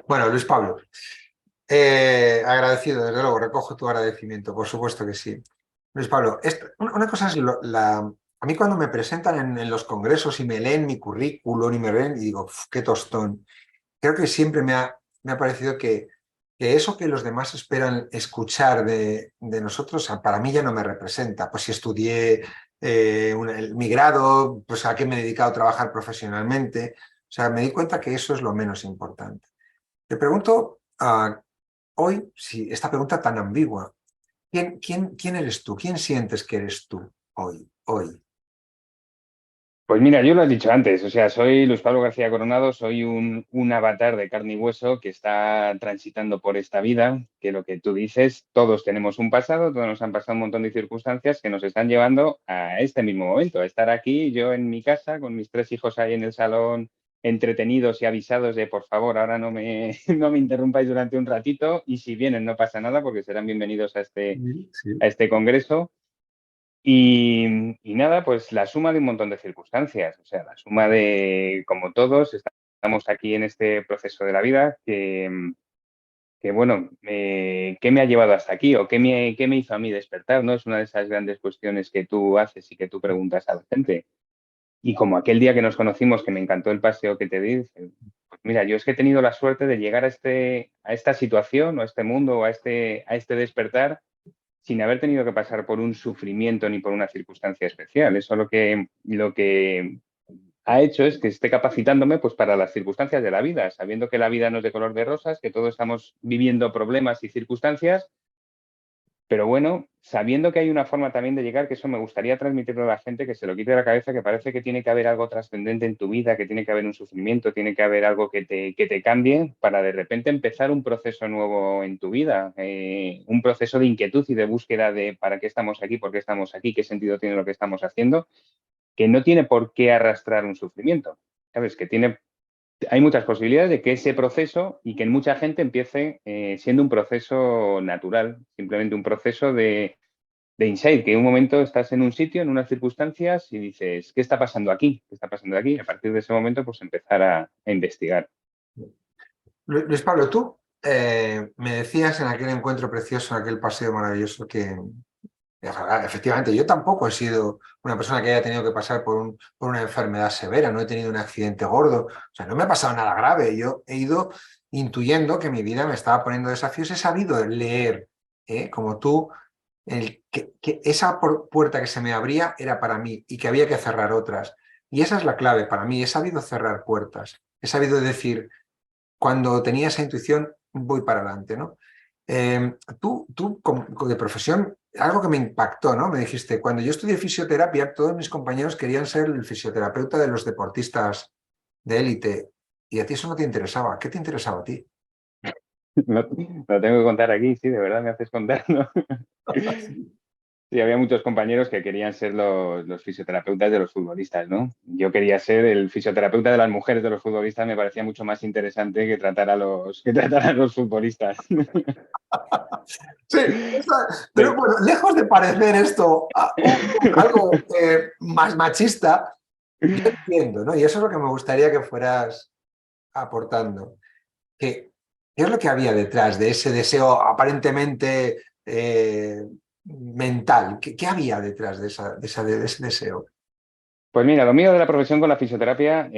Bueno, Luis Pablo, agradecido, desde luego, recojo tu agradecimiento, por supuesto que sí. Luis Pablo, una cosa es a mí cuando me presentan en los congresos y me leen mi currículum y me ven y digo, "Uf, qué tostón". Creo que siempre me ha parecido que eso que los demás esperan escuchar de nosotros, para mí ya no me representa. Pues si estudié mi grado, pues a qué me he dedicado a trabajar profesionalmente. O sea, me di cuenta que eso es lo menos importante. Te pregunto hoy, si esta pregunta tan ambigua, ¿quién eres tú? ¿Quién sientes que eres tú hoy? Hoy. Pues mira, yo lo has dicho antes, o sea, soy Luis Pablo García Coronado, soy un avatar de carne y hueso que está transitando por esta vida, que lo que tú dices, todos tenemos un pasado, todos nos han pasado un montón de circunstancias que nos están llevando a este mismo momento, a estar aquí, yo en mi casa, con mis tres hijos ahí en el salón, entretenidos y avisados de, por favor, ahora no me interrumpáis durante un ratito, y si vienen no pasa nada porque serán bienvenidos Sí, a sí. este congreso. Y nada, pues la suma de un montón de circunstancias, o sea, la suma de, como todos, estamos aquí en este proceso de la vida que bueno, ¿qué me ha llevado hasta aquí o qué me hizo a mí despertar? ¿No? Es una de esas grandes cuestiones que tú haces y que tú preguntas a la gente. Y como aquel día que nos conocimos, que me encantó el paseo que te di, pues mira, yo es que he tenido la suerte de llegar a esta situación o a este mundo o a este despertar sin haber tenido que pasar por un sufrimiento ni por una circunstancia especial. Eso lo que ha hecho es que esté capacitándome pues, para las circunstancias de la vida, sabiendo que la vida no es de color de rosas, que todos estamos viviendo problemas y circunstancias, pero bueno, sabiendo que hay una forma también de llegar, que eso me gustaría transmitirlo a la gente, que se lo quite de la cabeza, que parece que tiene que haber algo trascendente en tu vida, que tiene que haber un sufrimiento, tiene que haber algo que te cambie para de repente empezar un proceso nuevo en tu vida, un proceso de inquietud y de búsqueda de para qué estamos aquí, por qué estamos aquí, qué sentido tiene lo que estamos haciendo, que no tiene por qué arrastrar un sufrimiento. ¿Sabes? Que tiene hay muchas posibilidades de que ese proceso y que en mucha gente empiece siendo un proceso natural, simplemente un proceso de insight, que en un momento estás en un sitio, en unas circunstancias y dices, ¿qué está pasando aquí? ¿Qué está pasando aquí? Y a partir de ese momento, pues empezar a investigar. Luis Pablo, tú me decías en aquel encuentro precioso, en aquel paseo maravilloso, que efectivamente yo tampoco he sido una persona que haya tenido que pasar por una enfermedad severa, no he tenido un accidente gordo, o sea, no me ha pasado nada grave. Yo he ido intuyendo que mi vida me estaba poniendo desafíos, he sabido leer, como tú, que esa puerta que se me abría era para mí y que había que cerrar otras. Y esa es la clave para mí, he sabido cerrar puertas, he sabido decir cuando tenía esa intuición, voy para adelante, ¿no? Tú de profesión, algo que me impactó, ¿no? Me dijiste, cuando yo estudié fisioterapia, todos mis compañeros querían ser el fisioterapeuta de los deportistas de élite y a ti eso no te interesaba. ¿Qué te interesaba a ti? Lo tengo que contar aquí, sí, de verdad me haces contarlo. Sí, había muchos compañeros que querían ser los fisioterapeutas de los futbolistas, ¿no? Yo quería ser el fisioterapeuta de las mujeres de los futbolistas, me parecía mucho más interesante que tratar a que tratar a los futbolistas. Sí, pero bueno, lejos de parecer esto algo más machista, yo entiendo, ¿no? Y eso es lo que me gustaría que fueras aportando. ¿Qué es lo que había detrás de ese deseo aparentemente mental? ¿Qué había detrás de ese deseo? Pues mira, lo mío de la profesión con la fisioterapia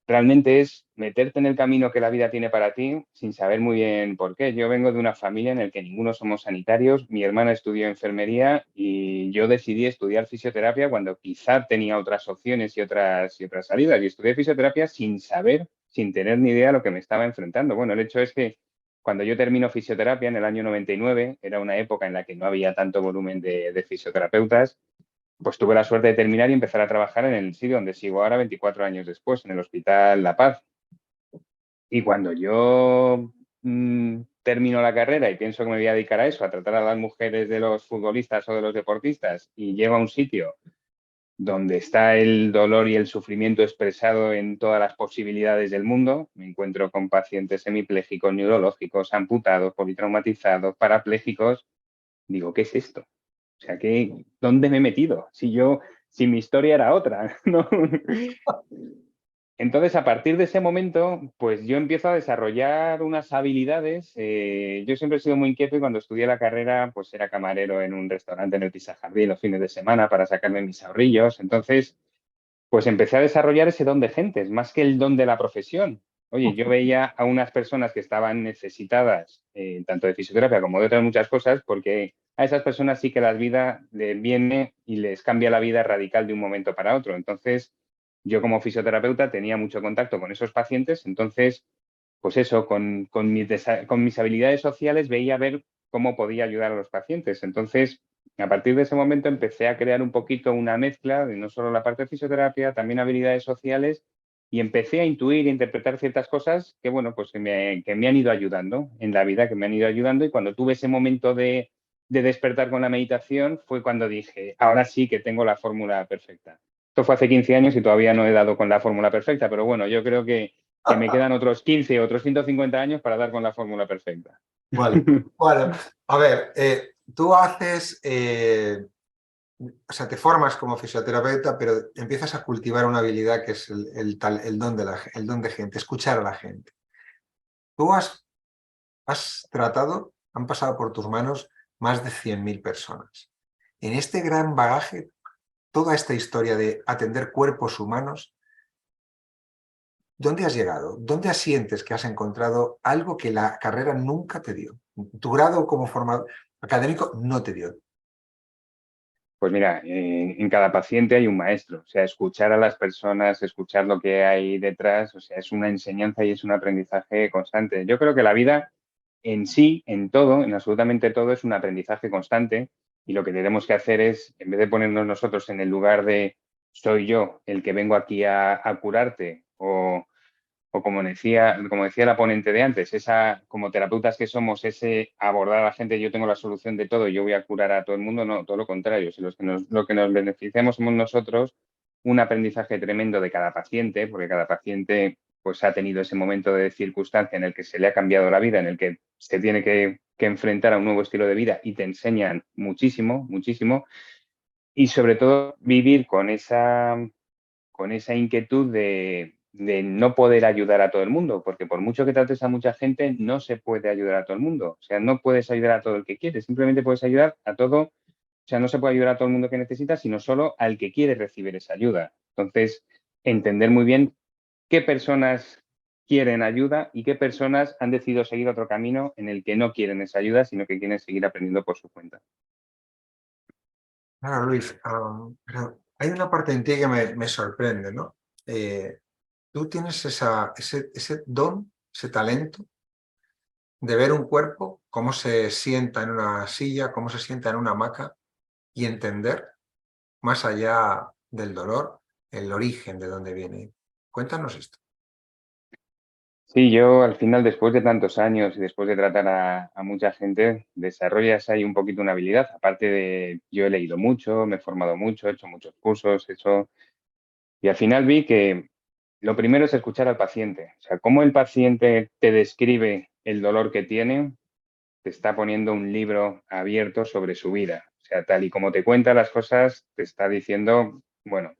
realmente es meterte en el camino que la vida tiene para ti sin saber muy bien por qué. Yo vengo de una familia en la que ninguno somos sanitarios, mi hermana estudió enfermería y yo decidí estudiar fisioterapia cuando quizá tenía otras opciones y otras salidas. Y estudié fisioterapia sin saber, sin tener ni idea de lo que me estaba enfrentando. Bueno, el hecho es que cuando yo termino fisioterapia en el año 99, era una época en la que no había tanto volumen de fisioterapeutas, pues tuve la suerte de terminar y empezar a trabajar en el sitio donde sigo ahora 24 años después, en el Hospital La Paz. Y cuando yo termino la carrera y pienso que me voy a dedicar a eso, a tratar a las mujeres de los futbolistas o de los deportistas, y llego a un sitio donde está el dolor y el sufrimiento expresado en todas las posibilidades del mundo, me encuentro con pacientes hemipléjicos, neurológicos, amputados, politraumatizados, parapléjicos, digo, ¿qué es esto? O sea, ¿dónde me he metido? Si mi historia era otra, ¿no? Entonces, a partir de ese momento, pues yo empiezo a desarrollar unas habilidades. Yo siempre he sido muy inquieto y cuando estudié la carrera, pues era camarero en un restaurante en el Pisajardí los fines de semana para sacarme mis ahorrillos. Entonces, pues empecé a desarrollar ese don de gentes, más que el don de la profesión. Oye, yo veía a unas personas que estaban necesitadas, tanto de fisioterapia como de otras muchas cosas, porque a esas personas sí que la vida les viene y les cambia la vida radical de un momento para otro. Entonces, yo como fisioterapeuta tenía mucho contacto con esos pacientes, entonces, pues eso, con mis habilidades sociales veía ver cómo podía ayudar a los pacientes. Entonces, a partir de ese momento empecé a crear un poquito una mezcla de no solo la parte de fisioterapia, también habilidades sociales y empecé a intuir e interpretar ciertas cosas que, bueno, pues que me han ido ayudando en la vida, que me han ido ayudando y cuando tuve ese momento de despertar con la meditación fue cuando dije, ahora sí que tengo la fórmula perfecta. Esto fue hace 15 años y todavía no he dado con la fórmula perfecta, pero bueno, yo creo que me quedan otros 15, otros 150 años para dar con la fórmula perfecta. Vale. Bueno, a ver, tú haces, o sea, te formas como fisioterapeuta, pero empiezas a cultivar una habilidad que es el don el don de gente, escuchar a la gente. Tú has tratado, han pasado por tus manos más de 100.000 personas. En este gran bagaje, toda esta historia de atender cuerpos humanos, ¿dónde has llegado? ¿Dónde sientes que has encontrado algo que la carrera nunca te dio? Tu grado como formador académico no te dio. Pues mira, en cada paciente hay un maestro, o sea, escuchar a las personas, escuchar lo que hay detrás, o sea, es una enseñanza y es un aprendizaje constante. Yo creo que la vida en sí, en todo, en absolutamente todo, es un aprendizaje constante y lo que tenemos que hacer es, en vez de ponernos nosotros en el lugar de soy yo el que vengo aquí a curarte o como decía la ponente de antes, esa, como terapeutas que somos, ese abordar a la gente, yo tengo la solución de todo, yo voy a curar a todo el mundo, no, todo lo contrario. Si lo que nos beneficiamos somos nosotros, un aprendizaje tremendo de cada paciente, porque cada paciente pues ha tenido ese momento de circunstancia en el que se le ha cambiado la vida, en el que se tiene que enfrentar a un nuevo estilo de vida y te enseñan muchísimo, muchísimo. Y sobre todo vivir con esa inquietud de no poder ayudar a todo el mundo, porque por mucho que trates a mucha gente, no se puede ayudar a todo el mundo. O sea, no puedes ayudar a todo el que quieres, simplemente puedes ayudar a todo, o sea, no se puede ayudar a todo el mundo que necesita, sino solo al que quiere recibir esa ayuda. Entonces, entender muy bien qué personas quieren ayuda y qué personas han decidido seguir otro camino en el que no quieren esa ayuda, sino que quieren seguir aprendiendo por su cuenta. Claro, Luis, pero hay una parte en ti que me sorprende, ¿no? Tú tienes ese don, ese talento de ver un cuerpo, cómo se sienta en una silla, cómo se sienta en una hamaca y entender, más allá del dolor, el origen de dónde viene. Cuéntanos esto. Sí, yo al final, después de tantos años y después de tratar a mucha gente, desarrollas ahí un poquito una habilidad. Aparte de, yo he leído mucho, me he formado mucho, he hecho muchos cursos, he hecho... Y al final vi que lo primero es escuchar al paciente. O sea, cómo el paciente te describe el dolor que tiene, te está poniendo un libro abierto sobre su vida. O sea, tal y como te cuenta las cosas, te está diciendo, bueno,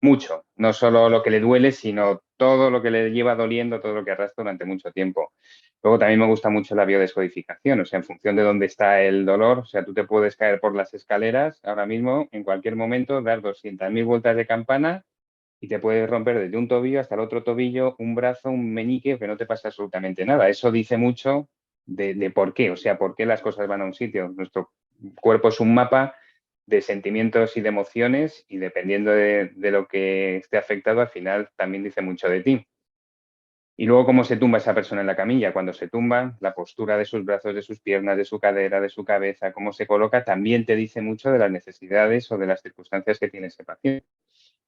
mucho, no solo lo que le duele, sino todo lo que le lleva doliendo, todo lo que arrastra durante mucho tiempo. Luego también me gusta mucho la biodescodificación, o sea, en función de dónde está el dolor, o sea, tú te puedes caer por las escaleras ahora mismo, en cualquier momento, dar 200.000 vueltas de campana y te puedes romper desde un tobillo hasta el otro tobillo, un brazo, un meñique, que no te pasa absolutamente nada. Eso dice mucho de por qué, o sea, por qué las cosas van a un sitio. Nuestro cuerpo es un mapa de sentimientos y de emociones y dependiendo de lo que esté afectado, al final también dice mucho de ti. Y luego cómo se tumba esa persona en la camilla. Cuando se tumba, la postura de sus brazos, de sus piernas, de su cadera, de su cabeza, cómo se coloca, también te dice mucho de las necesidades o de las circunstancias que tiene ese paciente.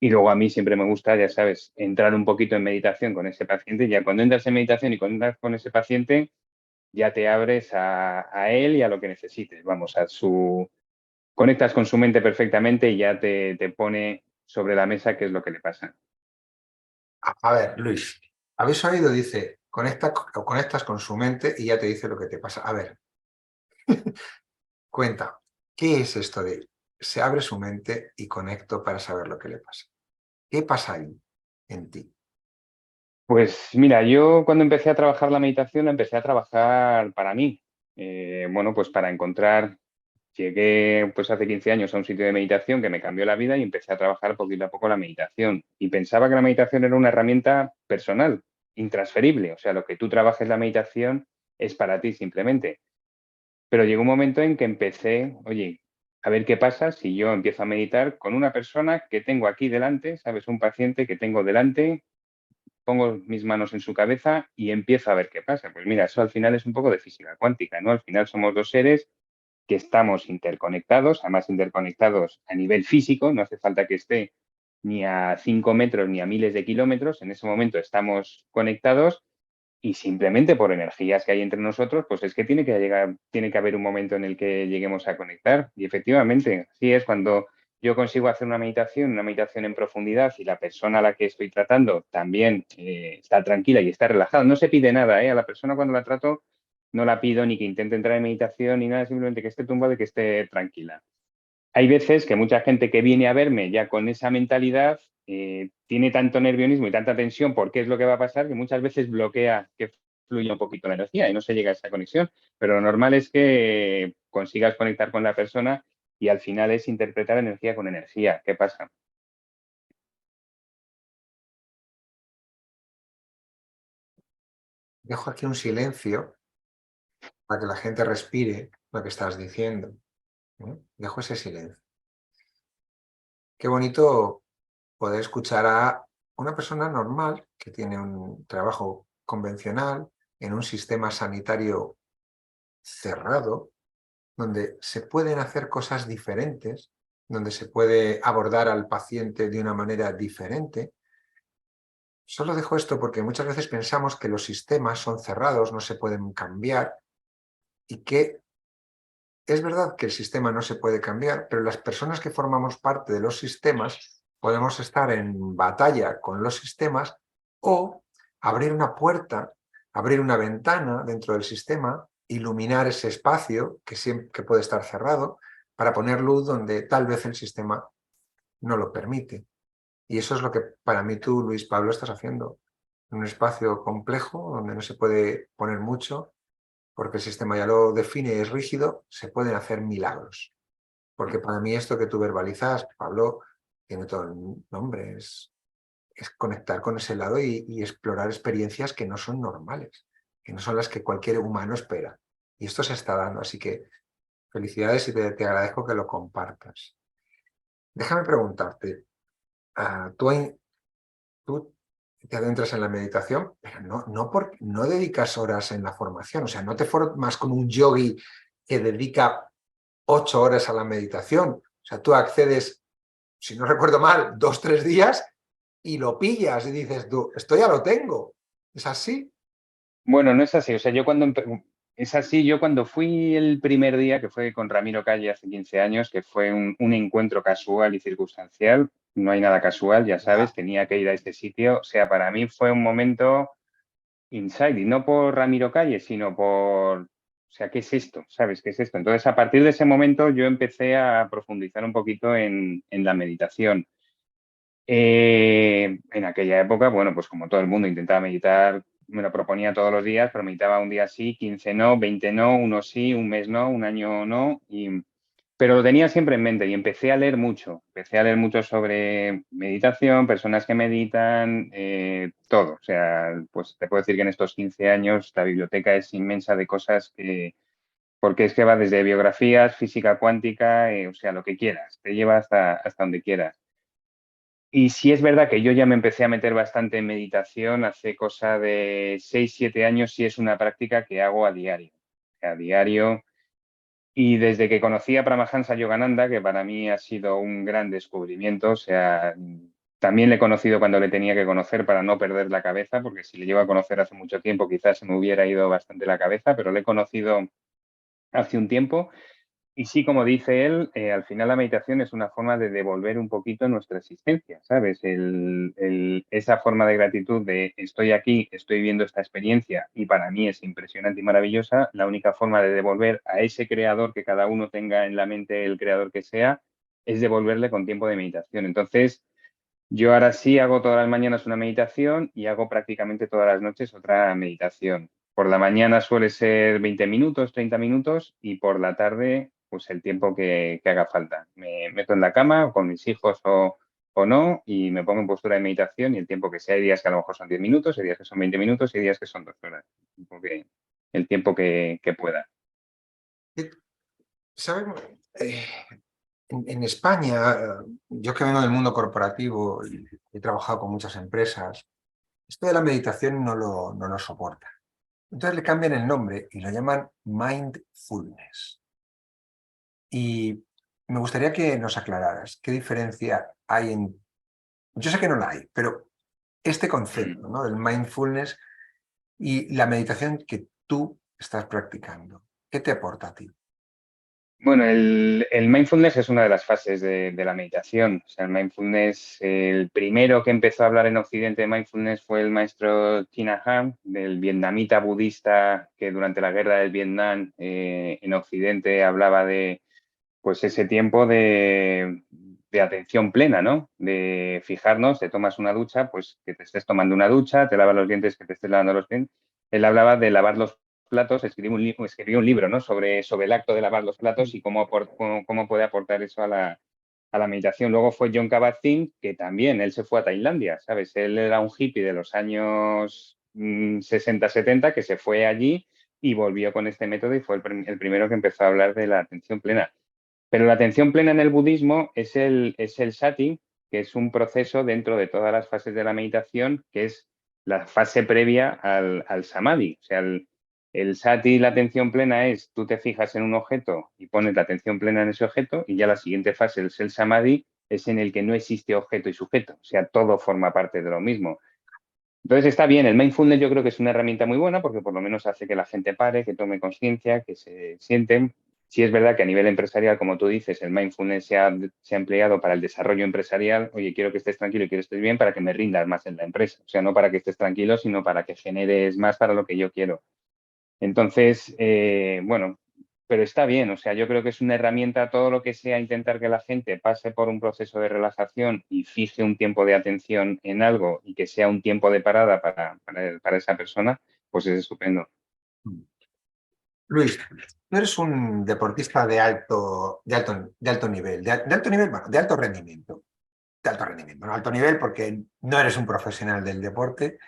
Y luego a mí siempre me gusta, ya sabes, entrar un poquito en meditación con ese paciente. Ya cuando entras en meditación y cuando entras con ese paciente, ya te abres a él y a lo que necesites. Vamos, conectas con su mente perfectamente y ya te pone sobre la mesa qué es lo que le pasa. A ver, Luis, ¿habéis oído? Dice, conectas con su mente y ya te dice lo que te pasa. A ver, cuenta, ¿qué es esto de se abre su mente y conecto para saber lo que le pasa? ¿Qué pasa ahí en ti? Pues mira, yo cuando empecé a trabajar la meditación, la empecé a trabajar para mí. Bueno, pues para encontrar, llegué pues hace 15 años a un sitio de meditación que me cambió la vida y empecé a trabajar poquito a poco la meditación. Y pensaba que la meditación era una herramienta personal, intransferible. O sea, lo que tú trabajes la meditación es para ti simplemente. Pero llegó un momento en que empecé, oye, a ver qué pasa si yo empiezo a meditar con una persona que tengo aquí delante, ¿sabes? Un paciente que tengo delante, pongo mis manos en su cabeza y empiezo a ver qué pasa. Pues mira, eso al final es un poco de física cuántica, ¿no? Al final somos dos seres que estamos interconectados, además interconectados a nivel físico, no hace falta que esté ni a 5 metros ni a miles de kilómetros, en ese momento estamos conectados y simplemente por energías que hay entre nosotros, pues es que tiene que haber un momento en el que lleguemos a conectar. Y efectivamente, así es cuando yo consigo hacer una meditación en profundidad y la persona a la que estoy tratando también está tranquila y está relajada. No se pide nada, ¿eh? A la persona cuando la trato no la pido ni que intente entrar en meditación ni nada, simplemente que esté tumbada y que esté tranquila. Hay veces que mucha gente que viene a verme ya con esa mentalidad tiene tanto nerviosismo y tanta tensión por qué es lo que va a pasar que muchas veces bloquea que fluya un poquito la energía y no se llega a esa conexión. Pero lo normal es que consigas conectar con la persona y al final es interpretar energía con energía. ¿Qué pasa? Dejo aquí un silencio para que la gente respire lo que estás diciendo. Dejo ese silencio. Qué bonito poder escuchar a una persona normal que tiene un trabajo convencional en un sistema sanitario cerrado, donde se pueden hacer cosas diferentes, donde se puede abordar al paciente de una manera diferente. Solo dejo esto porque muchas veces pensamos que los sistemas son cerrados, no se pueden cambiar y que es verdad que el sistema no se puede cambiar, pero las personas que formamos parte de los sistemas podemos estar en batalla con los sistemas o abrir una puerta, abrir una ventana dentro del sistema, iluminar ese espacio que puede estar cerrado para poner luz donde tal vez el sistema no lo permite. Y eso es lo que para mí tú, Luis Pablo, estás haciendo. En un espacio complejo donde no se puede poner mucho, porque el sistema ya lo define, es rígido, se pueden hacer milagros. Porque para mí esto que tú verbalizas, Pablo, tiene todo el nombre, es conectar con ese lado y explorar experiencias que no son normales, que no son las que cualquier humano espera. Y esto se está dando, así que felicidades y te agradezco que lo compartas. Déjame preguntarte, tú te adentras en la meditación, pero no dedicas horas en la formación, o sea, no te formas como un yogi que dedica 8 horas a la meditación. O sea, tú accedes, si no recuerdo mal, 2, 3 días y lo pillas y dices, tú, esto ya lo tengo. ¿Es así? Bueno, no es así. O sea, es así. Yo cuando fui el primer día, que fue con Ramiro Calle hace 15 años, que fue un encuentro casual y circunstancial, no hay nada casual, ya sabes, tenía que ir a este sitio. O sea, para mí fue un momento inside, y no por Ramiro Calle, sino o sea, ¿qué es esto? ¿Sabes qué es esto? Entonces, a partir de ese momento, yo empecé a profundizar un poquito en la meditación. En aquella época, bueno, pues como todo el mundo intentaba meditar, me lo proponía todos los días, pero meditaba un día sí, 15 no, 20 no, uno sí, un mes no, un año no, pero lo tenía siempre en mente y empecé a leer mucho sobre meditación, personas que meditan, todo. O sea, pues te puedo decir que en estos 15 años la biblioteca es inmensa de cosas porque es que va desde biografías, física cuántica, o sea, lo que quieras, te lleva hasta donde quieras. Y sí es verdad que yo ya me empecé a meter bastante en meditación hace cosa de 6 7 años, sí es una práctica que hago a diario. A diario. Y desde que conocí a Paramahansa Yogananda, que para mí ha sido un gran descubrimiento, o sea, también le he conocido cuando le tenía que conocer para no perder la cabeza, porque si le llevo a conocer hace mucho tiempo quizás se me hubiera ido bastante la cabeza, pero le he conocido hace un tiempo. Y sí, como dice él, al final la meditación es una forma de devolver un poquito nuestra existencia, ¿sabes? Esa forma de gratitud de estoy aquí, estoy viendo esta experiencia y para mí es impresionante y maravillosa. La única forma de devolver a ese creador que cada uno tenga en la mente, el creador que sea, es devolverle con tiempo de meditación. Entonces, Yo ahora sí hago todas las mañanas una meditación y hago prácticamente todas las noches otra meditación. Por la mañana suele ser 20 minutos, 30 minutos y por la tarde pues el tiempo que haga falta. Me meto en la cama o con mis hijos o no y me pongo en postura de meditación y el tiempo que sea. Hay días que a lo mejor son 10 minutos, hay días que son 20 minutos y hay días que son 2 horas. El tiempo que pueda. ¿Sabes? Eh, en España, yo que vengo del mundo corporativo y he trabajado con muchas empresas, esto de la meditación no lo soporta. Entonces le cambian el nombre y lo llaman mindfulness. Y me gustaría que nos aclararas qué diferencia hay en... Yo sé que no la hay, pero este concepto, ¿no?, del mindfulness y la meditación que tú estás practicando, ¿qué te aporta a ti? Bueno, el mindfulness es una de las fases de la meditación. O sea, el mindfulness, el primero que empezó a hablar en Occidente de mindfulness fue el maestro Thich Nhat Hanh, del vietnamita budista que durante la guerra del Vietnam en Occidente hablaba de pues ese tiempo de atención plena, ¿no? De fijarnos, te tomas una ducha, pues que te estés tomando una ducha, te lavas los dientes, que te estés lavando los dientes. Él hablaba de lavar los platos, escribió un libro, ¿no? Sobre el acto de lavar los platos y cómo puede aportar eso a la meditación. Luego fue John Kabat-Zinn, que también, él se fue a Tailandia, ¿sabes? Él era un hippie de los años 60, 70, que se fue allí y volvió con este método y fue el primero que empezó a hablar de la atención plena. Pero la atención plena en el budismo es el sati, que es un proceso dentro de todas las fases de la meditación, que es la fase previa al samadhi. O sea, el sati, la atención plena es, tú te fijas en un objeto y pones la atención plena en ese objeto, y ya la siguiente fase es el samadhi, es en el que no existe objeto y sujeto. O sea, todo forma parte de lo mismo. Entonces está bien, el mindfulness yo creo que es una herramienta muy buena porque por lo menos hace que la gente pare, que tome conciencia, que se sienten. Sí es verdad que a nivel empresarial, como tú dices, el mindfulness se ha empleado para el desarrollo empresarial. Oye, quiero que estés tranquilo y quiero que estés bien para que me rindas más en la empresa. O sea, no para que estés tranquilo, sino para que generes más para lo que yo quiero. Entonces, bueno, pero está bien, o sea, yo creo que es una herramienta, todo lo que sea intentar que la gente pase por un proceso de relajación y fije un tiempo de atención en algo y que sea un tiempo de parada para esa persona, pues es estupendo. Luis, tú eres un deportista de alto nivel, de alto nivel, bueno, de alto rendimiento. De alto rendimiento, no alto nivel porque no eres un profesional del deporte,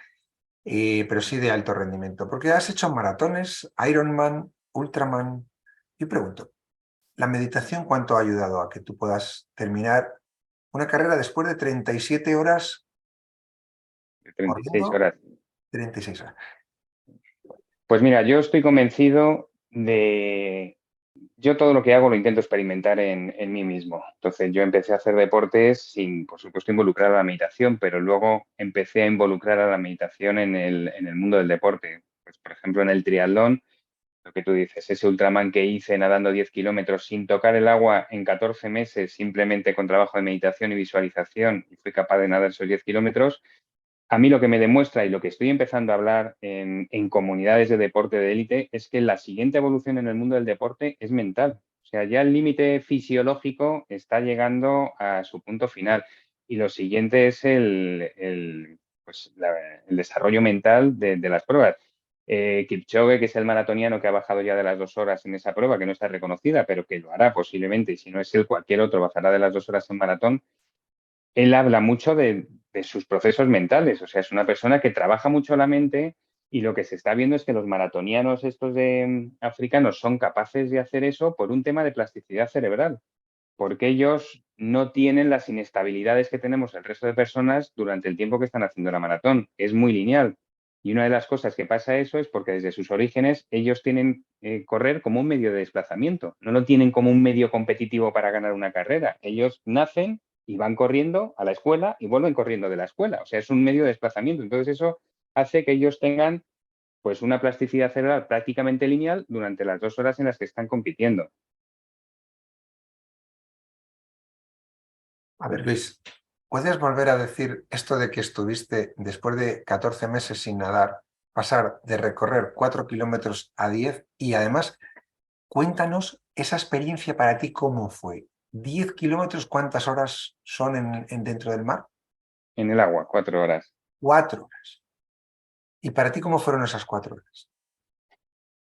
pero sí de alto rendimiento, porque has hecho maratones, Ironman, Ultraman. Yo pregunto, ¿la meditación cuánto ha ayudado a que tú puedas terminar una carrera después de 37 horas De 36 corriendo? horas. 36 horas. Pues mira, yo estoy convencido de... Yo todo lo que hago lo intento experimentar en mí mismo. Entonces yo empecé a hacer deportes sin, por supuesto, involucrar a la meditación, pero luego empecé a involucrar a la meditación en el mundo del deporte. Pues, por ejemplo, en el triatlón, lo que tú dices, ese Ultraman que hice nadando 10 kilómetros sin tocar el agua en 14 meses, simplemente con trabajo de meditación y visualización, y fui capaz de nadar esos 10 kilómetros. A mí lo que me demuestra y lo que estoy empezando a hablar en comunidades de deporte de élite es que la siguiente evolución en el mundo del deporte es mental. O sea, ya el límite fisiológico está llegando a su punto final y lo siguiente es el desarrollo mental de las pruebas. Kipchoge, que es el maratoniano que ha bajado ya de las 2 horas en esa prueba, que no está reconocida, pero que lo hará posiblemente, y si no es él, cualquier otro bajará de las 2 horas en maratón. Él habla mucho de sus procesos mentales, o sea, es una persona que trabaja mucho la mente y lo que se está viendo es que los maratonianos estos de africanos son capaces de hacer eso por un tema de plasticidad cerebral, porque ellos no tienen las inestabilidades que tenemos el resto de personas durante el tiempo que están haciendo la maratón. Es muy lineal. Y una de las cosas que pasa eso es porque desde sus orígenes ellos tienen correr como un medio de desplazamiento, no lo tienen como un medio competitivo para ganar una carrera. Ellos nacen y van corriendo a la escuela y vuelven corriendo de la escuela. O sea, es un medio de desplazamiento. Entonces eso hace que ellos tengan pues una plasticidad cerebral prácticamente lineal durante las 2 horas en las que están compitiendo. A ver, Luis, ¿puedes volver a decir esto de que estuviste después de 14 meses sin nadar, pasar de recorrer 4 kilómetros a 10 y además cuéntanos esa experiencia para ti cómo fue? ¿10 kilómetros cuántas horas son dentro del mar? En el agua, 4 horas. 4 horas. ¿Y para ti cómo fueron esas 4 horas?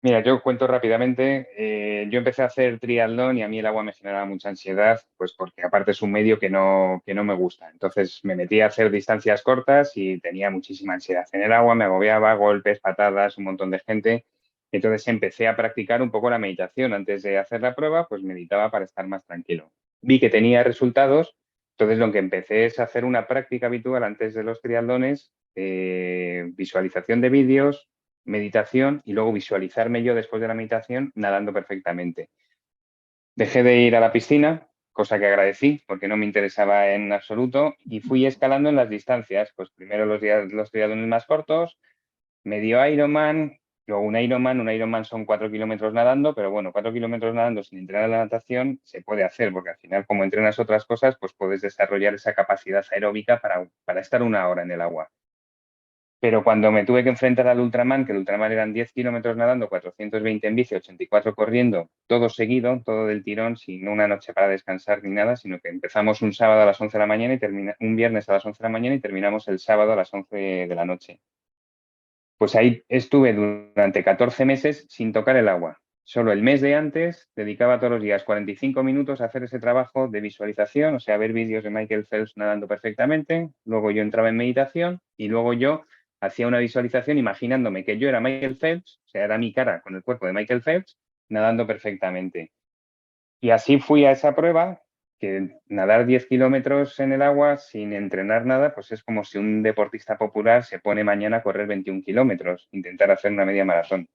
Mira, yo cuento rápidamente. Yo empecé a hacer triatlón y a mí el agua me generaba mucha ansiedad, pues porque aparte es un medio que no me gusta. Entonces me metí a hacer distancias cortas y tenía muchísima ansiedad en el agua, me agobiaba, golpes, patadas, un montón de gente. Entonces empecé a practicar un poco la meditación. Antes de hacer la prueba, pues meditaba para estar más tranquilo. Vi que tenía resultados, entonces lo que empecé es hacer una práctica habitual antes de los triatlones, visualización de vídeos, meditación y luego visualizarme yo después de la meditación nadando perfectamente. Dejé de ir a la piscina, cosa que agradecí porque no me interesaba en absoluto, y fui escalando en las distancias. Pues primero los triatlones más cortos, medio Ironman, luego un Ironman son 4 kilómetros nadando, pero bueno, 4 kilómetros nadando sin entrenar la natación se puede hacer, porque al final como entrenas otras cosas, pues puedes desarrollar esa capacidad aeróbica para estar 1 hora en el agua. Pero cuando me tuve que enfrentar al Ultraman, que el Ultraman eran 10 kilómetros nadando, 420 en bici, 84 corriendo, todo seguido, todo del tirón, sin una noche para descansar ni nada, sino que empezamos un sábado a las 11 de la mañana y un viernes a las 11 de la mañana y terminamos el sábado a las 11 de la noche. Pues ahí estuve durante 14 meses sin tocar el agua. Solo el mes de antes dedicaba todos los días 45 minutos a hacer ese trabajo de visualización, o sea, ver vídeos de Michael Phelps nadando perfectamente. Luego yo entraba en meditación y luego yo hacía una visualización imaginándome que yo era Michael Phelps, o sea, era mi cara con el cuerpo de Michael Phelps, nadando perfectamente. Y así fui a esa prueba, que nadar 10 kilómetros en el agua sin entrenar nada, pues es como si un deportista popular se pone mañana a correr 21 kilómetros, intentar hacer una media maratón.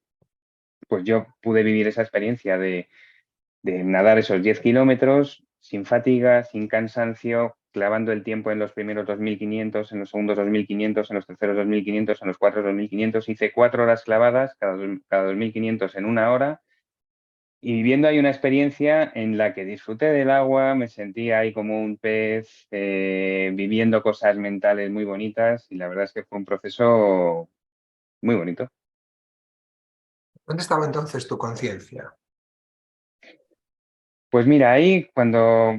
Pues yo pude vivir esa experiencia de nadar esos 10 kilómetros sin fatiga, sin cansancio, clavando el tiempo en los primeros 2.500, en los segundos 2.500, en los terceros 2.500, en los cuartos 2.500. Hice 4 horas clavadas, cada 2.500 en 1 hora, y viviendo ahí una experiencia en la que disfruté del agua, me sentía ahí como un pez, viviendo cosas mentales muy bonitas, y la verdad es que fue un proceso muy bonito. ¿Dónde estaba entonces tu conciencia? Pues mira, ahí cuando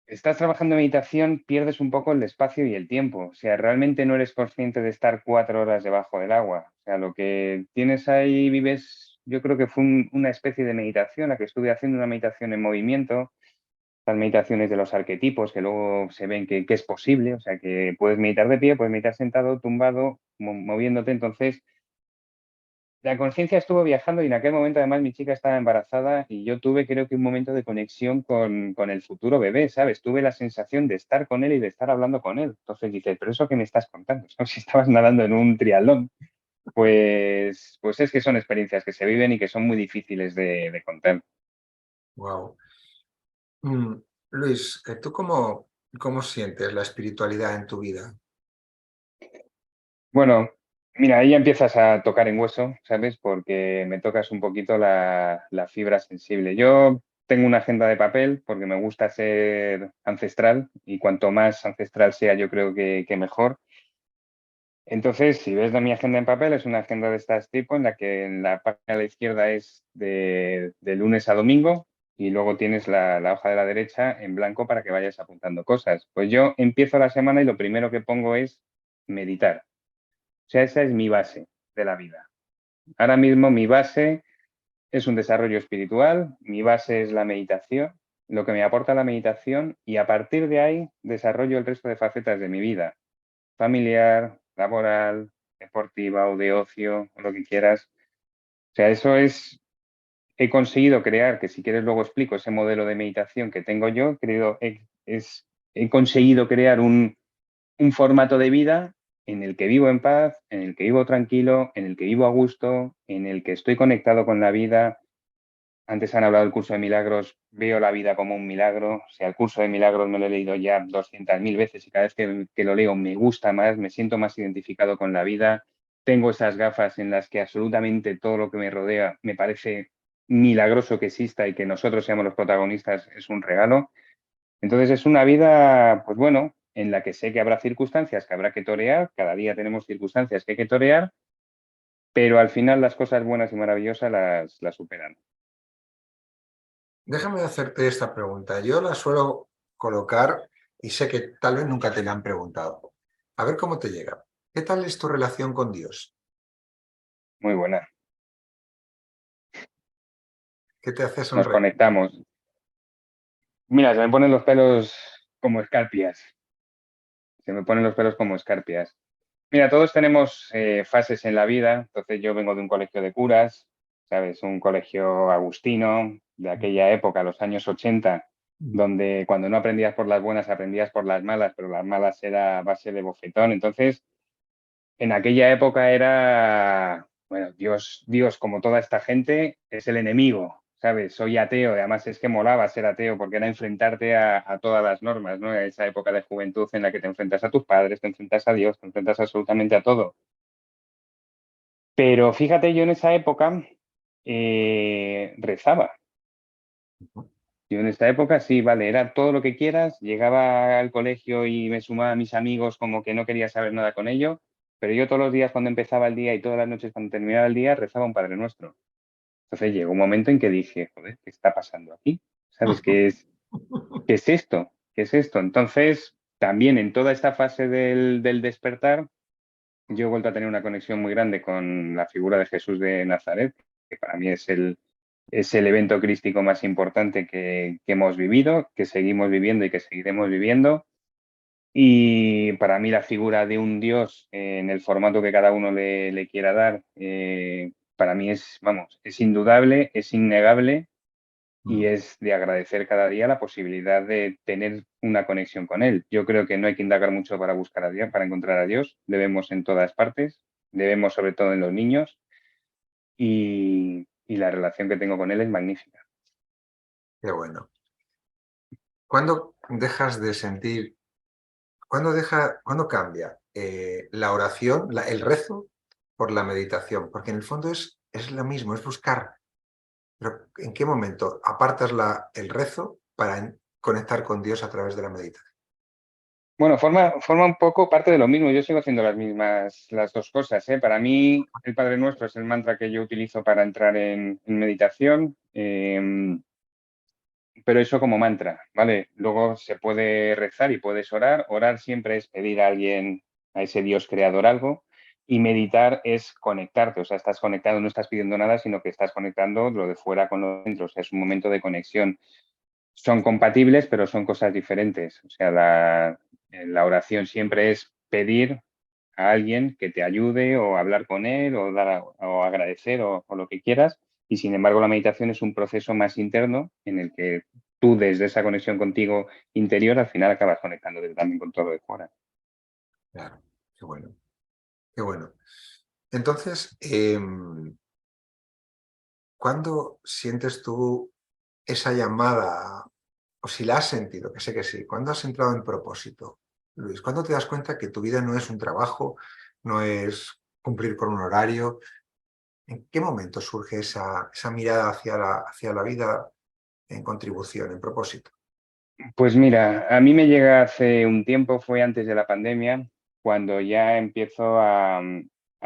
estás trabajando en meditación pierdes un poco el espacio y el tiempo. O sea, realmente no eres consciente de estar 4 horas debajo del agua. O sea, lo que tienes ahí, vives, yo creo que fue una especie de meditación, la que estuve haciendo una meditación en movimiento, las meditaciones de los arquetipos, que luego se ven que es posible. O sea, que puedes meditar de pie, puedes meditar sentado, tumbado, moviéndote. Entonces, la conciencia estuvo viajando y en aquel momento además mi chica estaba embarazada y yo tuve creo que un momento de conexión con el futuro bebé, ¿sabes? Tuve la sensación de estar con él y de estar hablando con él. Entonces dices, pero eso que me estás contando, es como si estabas nadando en un triatlón. Pues es que son experiencias que se viven y que son muy difíciles de contar. Wow. Luis, ¿tú cómo sientes la espiritualidad en tu vida? Bueno, mira, ahí ya empiezas a tocar en hueso, ¿sabes? Porque me tocas un poquito la fibra sensible. Yo tengo una agenda de papel porque me gusta ser ancestral y cuanto más ancestral sea, yo creo que mejor. Entonces, si ves mi agenda en papel, es una agenda de este tipo en la que en la parte de la izquierda es de lunes a domingo y luego tienes la hoja de la derecha en blanco para que vayas apuntando cosas. Pues yo empiezo la semana y lo primero que pongo es meditar. O sea, esa es mi base de la vida. Ahora mismo mi base es un desarrollo espiritual, mi base es la meditación, lo que me aporta la meditación, y a partir de ahí desarrollo el resto de facetas de mi vida, familiar, laboral, deportiva o de ocio, o lo que quieras. O sea, he conseguido crear, que si quieres luego explico ese modelo de meditación que tengo yo, he conseguido crear un formato de vida en el que vivo en paz, en el que vivo tranquilo, en el que vivo a gusto, en el que estoy conectado con la vida. Antes han hablado del curso de milagros, veo la vida como un milagro. O sea, el curso de milagros me lo he leído ya 200.000 veces y cada vez que lo leo me gusta más, me siento más identificado con la vida. Tengo esas gafas en las que absolutamente todo lo que me rodea me parece milagroso que exista y que nosotros seamos los protagonistas es un regalo. Entonces es una vida, pues bueno, en la que sé que habrá circunstancias que habrá que torear, cada día tenemos circunstancias que hay que torear, pero al final las cosas buenas y maravillosas las superan. Déjame hacerte esta pregunta. Yo la suelo colocar y sé que tal vez nunca te la han preguntado. A ver cómo te llega. ¿Qué tal es tu relación con Dios? Muy buena. ¿Qué te hace Nos sonreír? conectamos. Mira, se me ponen los pelos como escarpias. Se me ponen los pelos como escarpias. Mira, todos tenemos fases en la vida. Entonces yo vengo de un colegio de curas, ¿sabes? Un colegio agustino de aquella época, los años 80, donde cuando no aprendías por las buenas, aprendías por las malas, pero las malas era a base de bofetón. Entonces, en aquella época era, bueno, Dios, como toda esta gente, es el enemigo, ¿sabes? Soy ateo, y además es que molaba ser ateo porque era enfrentarte a todas las normas, ¿no? A esa época de juventud en la que te enfrentas a tus padres, te enfrentas a Dios, te enfrentas absolutamente a todo. Pero fíjate, yo en esa época rezaba. Yo en esta época sí, vale, era todo lo que quieras, llegaba al colegio y me sumaba a mis amigos como que no quería saber nada con ello, pero yo todos los días cuando empezaba el día y todas las noches cuando terminaba el día rezaba un Padre Nuestro. Entonces llegó un momento en que dije, joder, ¿qué está pasando aquí? ¿Sabes qué es esto? ¿Qué es esto? Entonces, también en toda esta fase del despertar, yo he vuelto a tener una conexión muy grande con la figura de Jesús de Nazaret, que para mí es el evento crístico más importante que hemos vivido, que seguimos viviendo y que seguiremos viviendo. Y para mí la figura de un Dios en el formato que cada uno le quiera dar, para mí es, vamos, es indudable, es innegable y es de agradecer cada día la posibilidad de tener una conexión con Él. Yo creo que no hay que indagar mucho para buscar a Dios, para encontrar a Dios. Debemos en todas partes, debemos sobre todo en los niños y la relación que tengo con Él es magnífica. Qué bueno. ¿Cuándo dejas de sentir, cuándo cambia la oración, el rezo por la meditación? Porque en el fondo es lo mismo, es buscar. Pero ¿en qué momento apartas el rezo para conectar con Dios a través de la meditación? Bueno, forma un poco parte de lo mismo. Yo sigo haciendo las dos cosas, ¿eh? Para mí, el Padre Nuestro es el mantra que yo utilizo para entrar en meditación, pero eso como mantra, ¿vale? Luego se puede rezar y puedes orar. Orar siempre es pedir a alguien, a ese Dios creador algo, y meditar es conectarte. O sea, estás conectado, no estás pidiendo nada, sino que estás conectando lo de fuera con lo de dentro. O sea, es un momento de conexión. Son compatibles, pero son cosas diferentes. O sea, la oración siempre es pedir a alguien que te ayude o hablar con él o, o agradecer o lo que quieras. Y sin embargo, la meditación es un proceso más interno en el que tú, desde esa conexión contigo interior, al final acabas conectándote también con todo de fuera. Claro, qué bueno, qué bueno. Entonces, ¿cuándo sientes tú esa llamada, o si la has sentido, que sé que sí, cuándo has entrado en propósito, Luis? ¿Cuándo te das cuenta que tu vida no es un trabajo, no es cumplir con un horario? ¿En qué momento surge esa mirada hacia la vida en contribución, en propósito? Pues mira, a mí me llega hace un tiempo, fue antes de la pandemia, cuando ya empiezo a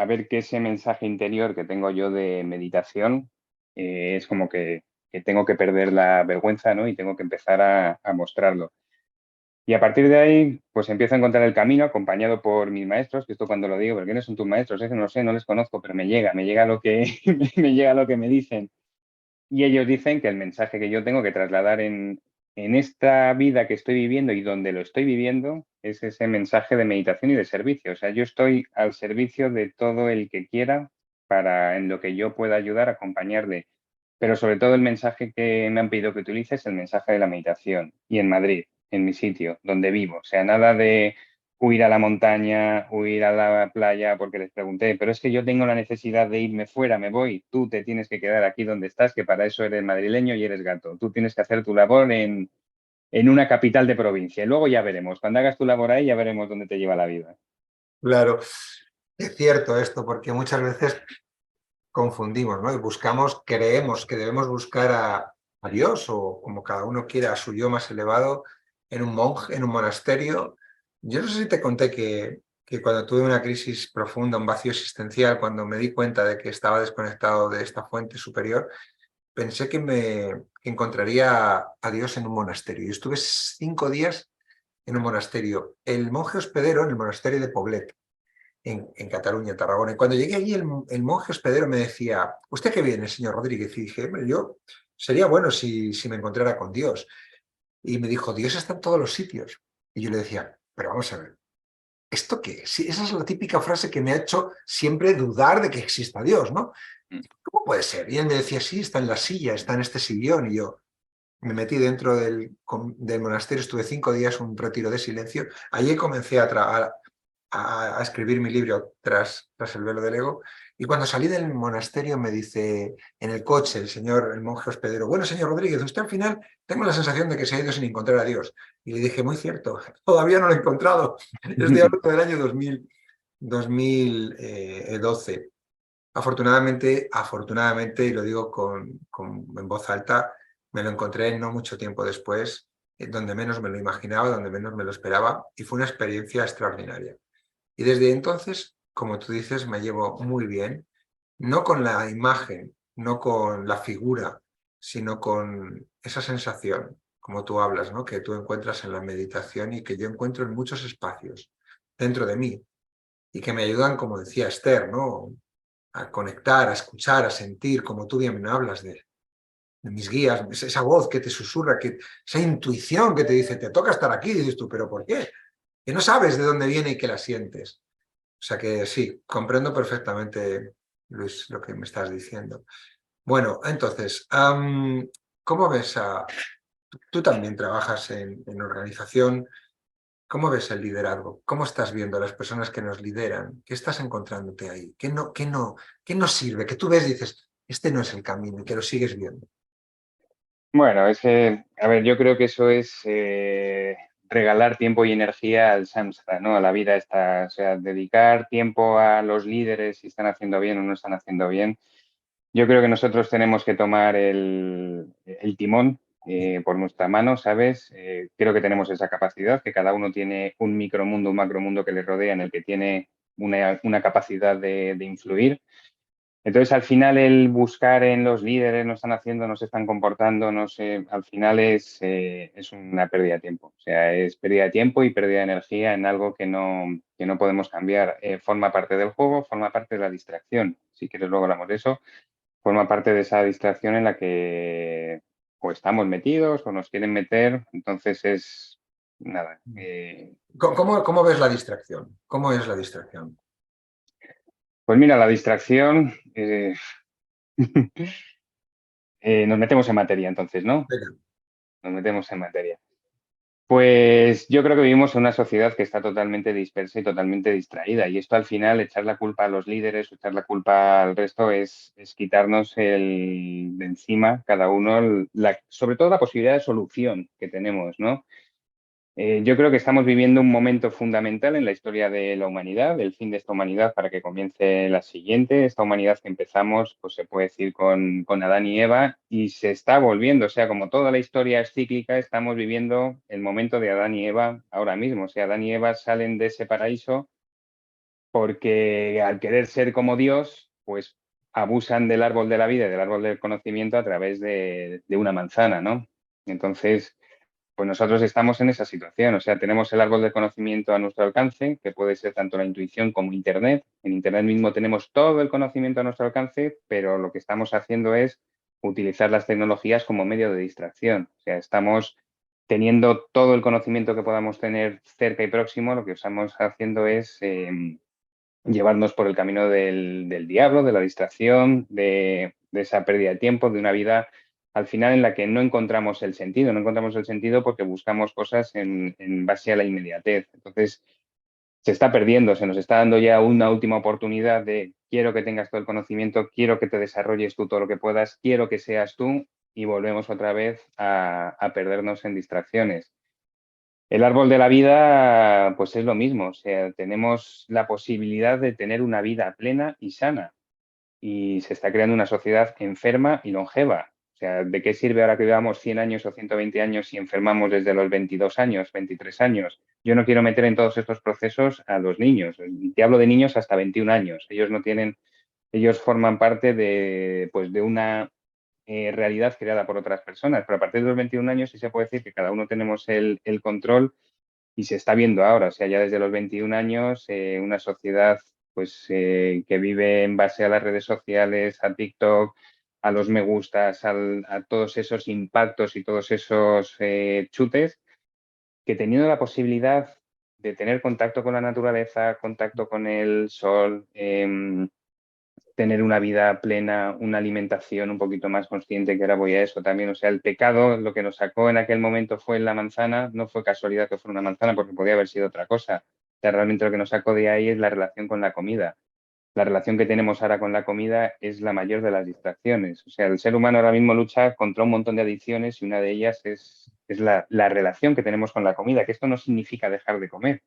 ver que ese mensaje interior que tengo yo de meditación es como que tengo que perder la vergüenza, ¿no? Y tengo que empezar a mostrarlo. Y a partir de ahí, pues empiezo a encontrar el camino acompañado por mis maestros, que esto cuando lo digo, porque no son tus maestros, es que no sé, no les conozco, pero me llega lo que, me llega lo que me dicen. Y ellos dicen que el mensaje que yo tengo que trasladar en esta vida que estoy viviendo y donde lo estoy viviendo es ese mensaje de meditación y de servicio. O sea, yo estoy al servicio de todo el que quiera para en lo que yo pueda ayudar, acompañar de. Pero sobre todo el mensaje que me han pedido que utilice es el mensaje de la meditación. Y en Madrid, en mi sitio, donde vivo. O sea, nada de huir a la montaña, huir a la playa, porque les pregunté, pero es que yo tengo la necesidad de irme fuera, me voy, tú te tienes que quedar aquí donde estás, que para eso eres madrileño y eres gato. Tú tienes que hacer tu labor en una capital de provincia. Y luego ya veremos, cuando hagas tu labor ahí ya veremos dónde te lleva la vida. Claro, es cierto esto, porque muchas veces confundimos, ¿no? Y creemos que debemos buscar a Dios o como cada uno quiera a su yo más elevado en un monje, en un monasterio. Yo no sé si te conté que cuando tuve una crisis profunda, un vacío existencial, cuando me di cuenta de que estaba desconectado de esta fuente superior, pensé que encontraría a Dios en un monasterio. Y estuve 5 días en un monasterio, el monje hospedero en el monasterio de Poblet, en Cataluña, Tarragona. Y cuando llegué allí, el monje hospedero me decía, ¿usted qué viene, señor Rodríguez? Y dije, "Hombre, yo sería bueno si me encontrara con Dios". Y me dijo, Dios está en todos los sitios. Y yo le decía, pero vamos a ver, ¿esto qué es? Sí, esa es la típica frase que me ha hecho siempre dudar de que exista Dios, ¿no? Mm. ¿Cómo puede ser? Y él me decía, sí, está en la silla, está en este sillón. Y yo me metí dentro del monasterio, estuve 5 días, un retiro de silencio. Allí comencé a escribir mi libro tras el velo del ego. Y cuando salí del monasterio me dice en el coche el monje hospedero, bueno, señor Rodríguez, usted al final tengo la sensación de que se ha ido sin encontrar a Dios. Y le dije, muy cierto, todavía no lo he encontrado. Estoy hablando del año 2012. Afortunadamente, y lo digo en voz alta, me lo encontré no mucho tiempo después, donde menos me lo imaginaba, donde menos me lo esperaba, y fue una experiencia extraordinaria. Y desde entonces, como tú dices, me llevo muy bien, no con la imagen, no con la figura, sino con esa sensación, como tú hablas, ¿no? Que tú encuentras en la meditación y que yo encuentro en muchos espacios dentro de mí y que me ayudan, como decía Esther, ¿no? A conectar, a escuchar, a sentir, como tú bien me hablas de mis guías, esa voz que te susurra, esa intuición que te dice, te toca estar aquí, y dices tú, ¿pero por qué? Que no sabes de dónde viene y que la sientes. O sea que sí, comprendo perfectamente, Luis, lo que me estás diciendo. Bueno, entonces, ¿cómo ves a... Tú también trabajas en organización, ¿cómo ves el liderazgo? ¿Cómo estás viendo a las personas que nos lideran? ¿Qué estás encontrándote ahí? ¿Qué no sirve? Que tú ves y dices, este no es el camino y que lo sigues viendo. Bueno, es que, a ver, yo creo que eso es regalar tiempo y energía al samsara, ¿no? A la vida esta, o sea, dedicar tiempo a los líderes si están haciendo bien o no están haciendo bien. Yo creo que nosotros tenemos que tomar el timón por nuestra mano, ¿sabes? Creo que tenemos esa capacidad, que cada uno tiene un micromundo, un macromundo que le rodea en el que tiene una capacidad de influir. Entonces, al final, el buscar en los líderes, no están haciendo, no se están comportando, no sé, al final es una pérdida de tiempo. O sea, es pérdida de tiempo y pérdida de energía en algo que no podemos cambiar. Forma parte del juego, forma parte de la distracción. Si quieres, luego hablamos de eso. Forma parte de esa distracción en la que o estamos metidos o nos quieren meter. Entonces, nada. ¿Cómo ves la distracción? ¿Cómo es la distracción? Pues mira, la distracción, nos metemos en materia entonces, ¿no? Venga. Nos metemos en materia. Pues yo creo que vivimos en una sociedad que está totalmente dispersa y totalmente distraída. Y esto al final, echar la culpa a los líderes o echar la culpa al resto es quitarnos de encima cada uno, sobre todo la posibilidad de solución que tenemos, ¿no? Yo creo que estamos viviendo un momento fundamental en la historia de la humanidad, el fin de esta humanidad para que comience la siguiente. Esta humanidad que empezamos, pues se puede decir con Adán y Eva, y se está volviendo, o sea, como toda la historia es cíclica, estamos viviendo el momento de Adán y Eva ahora mismo. O sea, Adán y Eva salen de ese paraíso porque al querer ser como Dios, pues abusan del árbol de la vida y del árbol del conocimiento a través de una manzana, ¿no? Entonces, pues nosotros estamos en esa situación, o sea, tenemos el árbol del conocimiento a nuestro alcance, que puede ser tanto la intuición como Internet. En Internet mismo tenemos todo el conocimiento a nuestro alcance, pero lo que estamos haciendo es utilizar las tecnologías como medio de distracción. O sea, estamos teniendo todo el conocimiento que podamos tener cerca y próximo, lo que estamos haciendo es llevarnos por el camino del diablo, de la distracción, de esa pérdida de tiempo, de una vida al final en la que no encontramos el sentido. No encontramos el sentido porque buscamos cosas en base a la inmediatez. Entonces, se está perdiendo, se nos está dando ya una última oportunidad de quiero que tengas todo el conocimiento, quiero que te desarrolles tú todo lo que puedas, quiero que seas tú y volvemos otra vez a perdernos en distracciones. El árbol de la vida, pues es lo mismo, o sea, tenemos la posibilidad de tener una vida plena y sana y se está creando una sociedad enferma y longeva. O sea, ¿de qué sirve ahora que vivamos 100 años o 120 años si enfermamos desde los 22 años, 23 años? Yo no quiero meter en todos estos procesos a los niños. Te hablo de niños hasta 21 años. Ellos forman parte pues de una realidad creada por otras personas, pero a partir de los 21 años sí se puede decir que cada uno tenemos el control y se está viendo ahora, o sea, ya desde los 21 años, una sociedad pues que vive en base a las redes sociales, a TikTok, a los me gustas, a todos esos impactos y todos esos chutes, que teniendo la posibilidad de tener contacto con la naturaleza, contacto con el sol, tener una vida plena, una alimentación un poquito más consciente, que ahora voy a eso también. O sea, el pecado, lo que nos sacó en aquel momento fue la manzana, no fue casualidad que fuera una manzana, porque podía haber sido otra cosa. O sea, realmente lo que nos sacó de ahí es la relación con la comida. La relación que tenemos ahora con la comida es la mayor de las distracciones. O sea, el ser humano ahora mismo lucha contra un montón de adicciones y una de ellas es la relación que tenemos con la comida, que esto no significa dejar de comer,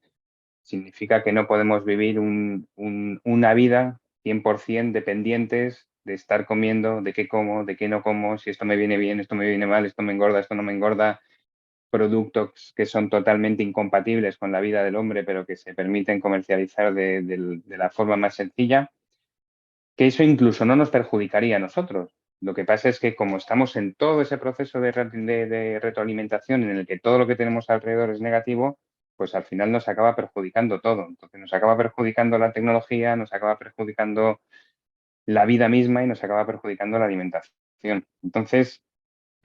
significa que no podemos vivir una vida 100% dependientes de estar comiendo, de qué como, de qué no como, si esto me viene bien, esto me viene mal, esto me engorda, esto no me engorda, productos que son totalmente incompatibles con la vida del hombre, pero que se permiten comercializar de la forma más sencilla, que eso incluso no nos perjudicaría a nosotros. Lo que pasa es que como estamos en todo ese proceso de retroalimentación en el que todo lo que tenemos alrededor es negativo, pues al final nos acaba perjudicando todo. Entonces nos acaba perjudicando la tecnología, nos acaba perjudicando la vida misma y nos acaba perjudicando la alimentación. Entonces,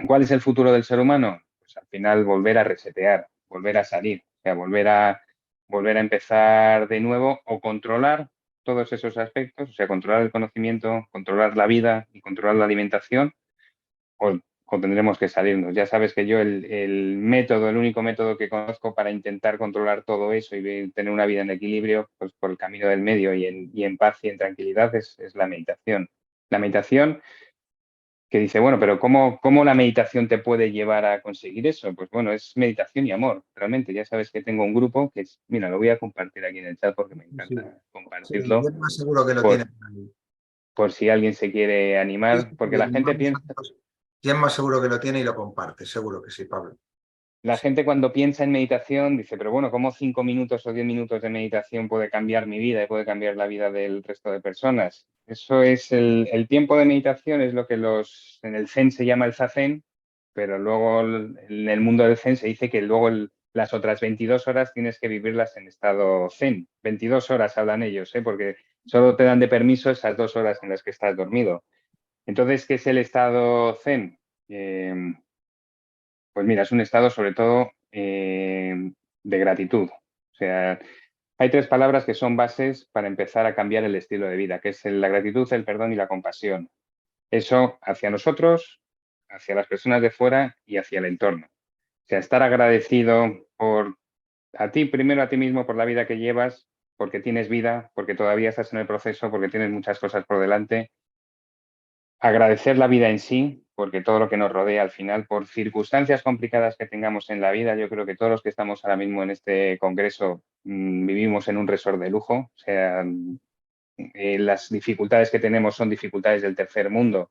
¿cuál es el futuro del ser humano? Pues al final volver a resetear, volver a salir, o sea, volver a empezar de nuevo o controlar todos esos aspectos, o sea, controlar el conocimiento, controlar la vida y controlar la alimentación, o tendremos que salirnos. Ya sabes que yo el método, el único método que conozco para intentar controlar todo eso y tener una vida en equilibrio, pues por el camino del medio y en paz y en tranquilidad es la meditación. La meditación que dice, bueno, pero ¿cómo la meditación te puede llevar a conseguir eso? Pues bueno, es meditación y amor, realmente. Ya sabes que tengo un grupo que es, mira, lo voy a compartir aquí en el chat porque me Sí, encanta sí, yo compartirlo más seguro que lo tiene. por, por si alguien se quiere Sí, animar, porque porque la como gente vamos piensa, juntos, ya es más seguro que lo tiene y lo comparte, seguro que sí, Pablo. la gente cuando piensa en meditación dice, pero bueno, ¿cómo 5 minutos o 10 minutos de meditación puede cambiar mi vida y puede cambiar la vida del resto de personas? Eso es el tiempo de meditación, es lo que en el Zen se llama el Zazen, pero luego en el mundo del Zen se dice que luego las otras 22 horas tienes que vivirlas en estado Zen. 22 horas hablan ellos, ¿eh? Porque solo te dan de permiso esas 2 horas en las que estás dormido. Entonces, ¿qué es el estado Zen? Pues mira, es un estado sobre todo de gratitud. O sea, hay tres palabras que son bases para empezar a cambiar el estilo de vida, que es la gratitud, el perdón y la compasión. Eso hacia nosotros, hacia las personas de fuera y hacia el entorno. O sea, estar agradecido por a ti, primero a ti mismo, por la vida que llevas, porque tienes vida, porque todavía estás en el proceso, porque tienes muchas cosas por delante. Agradecer la vida en sí, porque todo lo que nos rodea al final, por circunstancias complicadas que tengamos en la vida, yo creo que todos los que estamos ahora mismo en este congreso vivimos en un resort de lujo. O sea, las dificultades que tenemos son dificultades del tercer mundo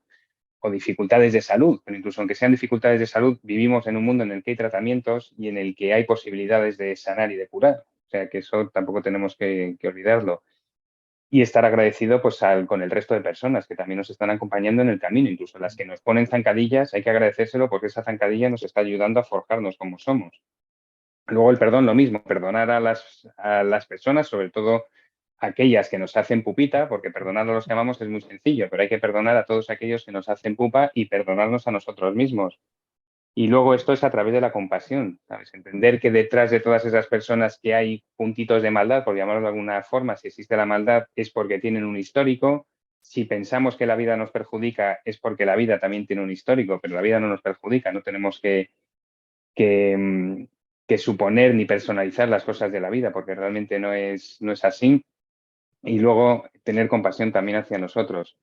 o dificultades de salud, pero incluso aunque sean dificultades de salud, vivimos en un mundo en el que hay tratamientos y en el que hay posibilidades de sanar y de curar. O sea, que eso tampoco tenemos que olvidarlo y estar agradecido pues con el resto de personas que también nos están acompañando en el camino, incluso las que nos ponen zancadillas, hay que agradecérselo porque esa zancadilla nos está ayudando a forjarnos como somos. Luego el perdón, lo mismo, perdonar a las personas, sobre todo aquellas que nos hacen pupita, porque perdonar a los que amamos es muy sencillo, pero hay que perdonar a todos aquellos que nos hacen pupa y perdonarnos a nosotros mismos. Y luego esto es a través de la compasión, ¿sabes? Entender que detrás de todas esas personas que hay puntitos de maldad, por llamarlo de alguna forma, si existe la maldad es porque tienen un histórico. Si pensamos que la vida nos perjudica es porque la vida también tiene un histórico, pero la vida no nos perjudica, no tenemos que, que suponer ni personalizar las cosas de la vida, porque realmente no es así. Y luego tener compasión también hacia nosotros.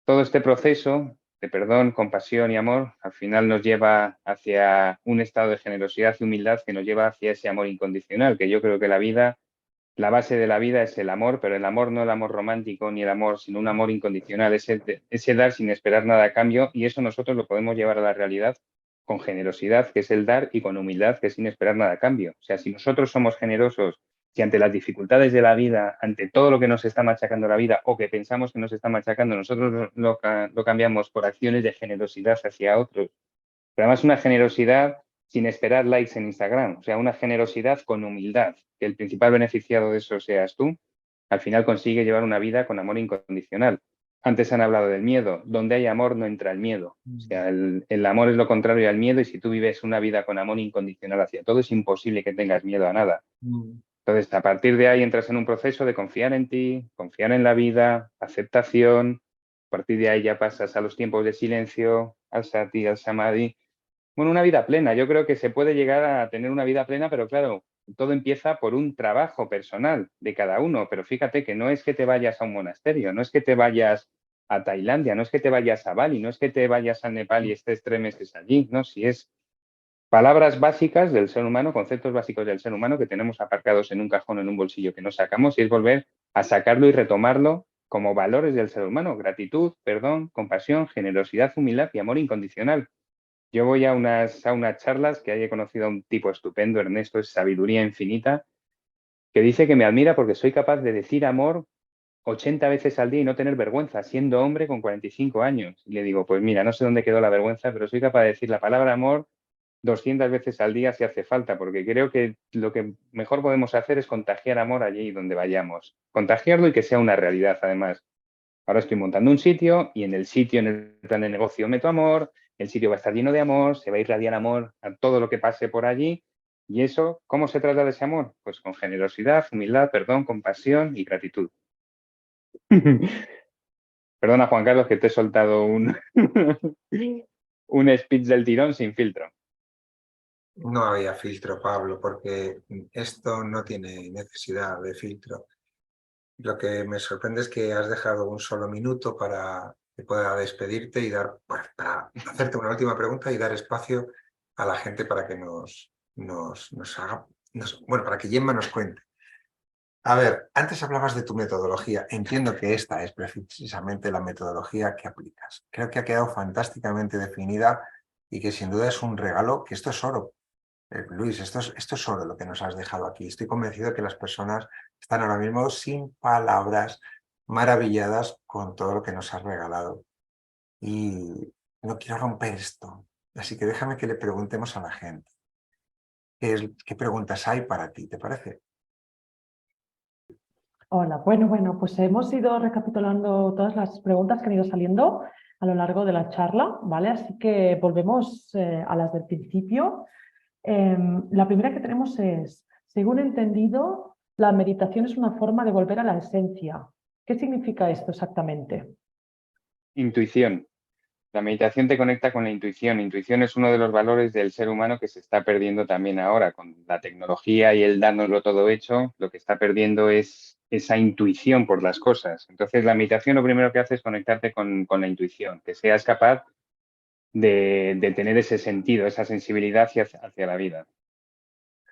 Todo este proceso de perdón, compasión y amor al final nos lleva hacia un estado de generosidad y humildad que nos lleva hacia ese amor incondicional, que yo creo que la vida, la base de la vida es el amor, pero el amor no el amor romántico ni el amor, sino un amor incondicional, ese dar sin esperar nada a cambio y eso nosotros lo podemos llevar a la realidad con generosidad, que es el dar, y con humildad, que es sin esperar nada a cambio. O sea, si nosotros somos generosos, si ante las dificultades de la vida, ante todo lo que nos está machacando la vida o que pensamos que nos está machacando, nosotros lo cambiamos por acciones de generosidad hacia otros. Pero además una generosidad sin esperar likes en Instagram. O sea, una generosidad con humildad, que el principal beneficiado de eso seas tú, al final consigue llevar una vida con amor incondicional. Antes han hablado del miedo. Donde hay amor no entra el miedo. O sea, el amor es lo contrario al miedo y si tú vives una vida con amor incondicional hacia todo, es imposible que tengas miedo a nada. Entonces, a partir de ahí entras en un proceso de confiar en ti, confiar en la vida, aceptación. A partir de ahí ya pasas a los tiempos de silencio, al sati, al samadhi. Bueno, una vida plena. Yo creo que se puede llegar a tener una vida plena, pero claro, todo empieza por un trabajo personal de cada uno. Pero fíjate que no es que te vayas a un monasterio, no es que te vayas a Tailandia, no es que te vayas a Bali, no es que te vayas a Nepal y estés 3 meses allí, ¿no? Si es palabras básicas del ser humano, conceptos básicos del ser humano que tenemos aparcados en un cajón, en un bolsillo que no sacamos y es volver a sacarlo y retomarlo como valores del ser humano. Gratitud, perdón, compasión, generosidad, humildad y amor incondicional. Yo voy a unas charlas que he conocido a un tipo estupendo, Ernesto, es sabiduría infinita, que dice que me admira porque soy capaz de decir amor 80 veces al día y no tener vergüenza, siendo hombre con 45 años. Y le digo, pues mira, no sé dónde quedó la vergüenza, pero soy capaz de decir la palabra amor 200 veces al día si hace falta, porque creo que lo que mejor podemos hacer es contagiar amor allí donde vayamos. Contagiarlo y que sea una realidad, además. Ahora estoy montando un sitio y en el sitio, en el plan de negocio, meto amor, el sitio va a estar lleno de amor, se va a irradiar amor a todo lo que pase por allí. Y eso, ¿cómo se trata de ese amor? Pues con generosidad, humildad, perdón, compasión y gratitud. Perdona, Juan Carlos, que te he soltado un speech del tirón sin filtro. No había filtro, Pablo, porque esto no tiene necesidad de filtro. Lo que me sorprende es que has dejado un solo minuto para que pueda despedirte y para hacerte una última pregunta y dar espacio a la gente para que nos haga, bueno, para que Gemma nos cuente. A ver, antes hablabas de tu metodología. Entiendo que esta es precisamente la metodología que aplicas. Creo que ha quedado fantásticamente definida y que sin duda es un regalo, que esto es oro. Luis, esto es oro lo que nos has dejado aquí. Estoy convencido de que las personas están ahora mismo sin palabras, maravilladas con todo lo que nos has regalado. Y no quiero romper esto. Así que déjame que le preguntemos a la gente. ¿Qué preguntas hay para ti? ¿Te parece? Hola, bueno, pues hemos ido recapitulando todas las preguntas que han ido saliendo a lo largo de la charla, ¿vale? Así que volvemos a las del principio. La primera que tenemos es, según he entendido, la meditación es una forma de volver a la esencia. ¿Qué significa esto exactamente? Intuición. La meditación te conecta con la intuición. Intuición es uno de los valores del ser humano que se está perdiendo también ahora. Con la tecnología y el dárnoslo todo hecho, lo que está perdiendo es esa intuición por las cosas. Entonces, la meditación lo primero que hace es conectarte con la intuición, que seas capaz de tener ese sentido, esa sensibilidad hacia la vida.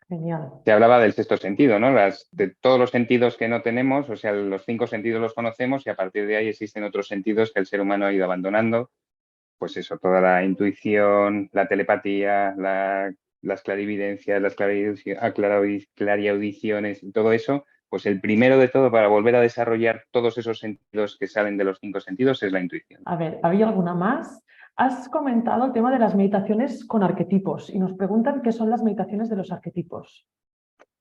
Genial. Se hablaba del sexto sentido, ¿no? De todos los sentidos que no tenemos, o sea, los 5 sentidos los conocemos y a partir de ahí existen otros sentidos que el ser humano ha ido abandonando. Pues eso, toda la intuición, la telepatía, las clarividencias, las clariaudiciones y todo eso, pues el primero de todo para volver a desarrollar todos esos sentidos que salen de los 5 sentidos es la intuición. A ver, ¿había alguna más? Has comentado el tema de las meditaciones con arquetipos y nos preguntan qué son las meditaciones de los arquetipos.